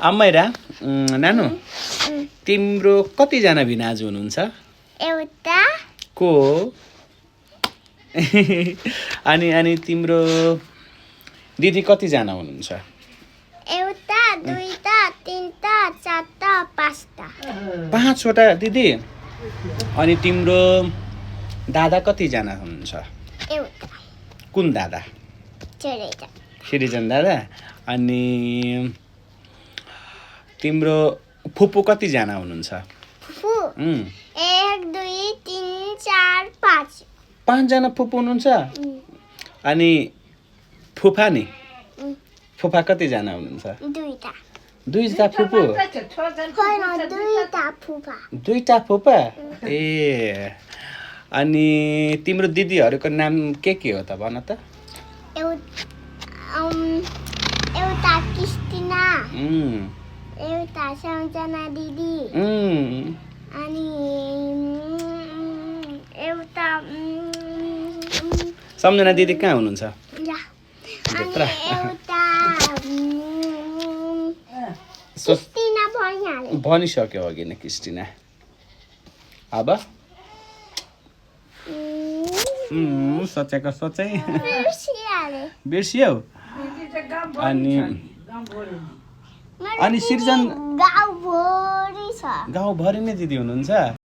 अम्माइरा नानु तिम्रो कतिजना भिनाजु हुनुहुन्छ एउटा को अनि तिम्रो दिदी कतिजना हुनुहुन्छ एउटा दुईटा तीनटा चारटा पाँचटा 5वटा दिदी अनि तिम्रो दादा कतिजना हुनुहुन्छ एउटा कुन दादा छोडेर श्रीजन दादा अनि तिम्रो फुपू कतिजना हुनुहुन्छ फुपू 1 2 3 4 5 5जना फुपू हुनुहुन्छ अनि फुफा नि फुफा कतिजना हुनुहुन्छ दुईटा फुपू दुईटा फुपा ए अनि तिम्रो दिदीहरूको नाम के हो त भन त एउटा क्रिस्टिना एउटा सम्झना दिदी अनि एउटा सम्झना दिदी कहाँ हुनुहुन्छ एउटा क्रिस्टिना भनिसक्यो अघि नै क्रिस्टिना अब सोचेको सोचै बिर्सियौ अनि सिर्जन गाउँभरि गाउँभरि नै दिदी हुनुहुन्छ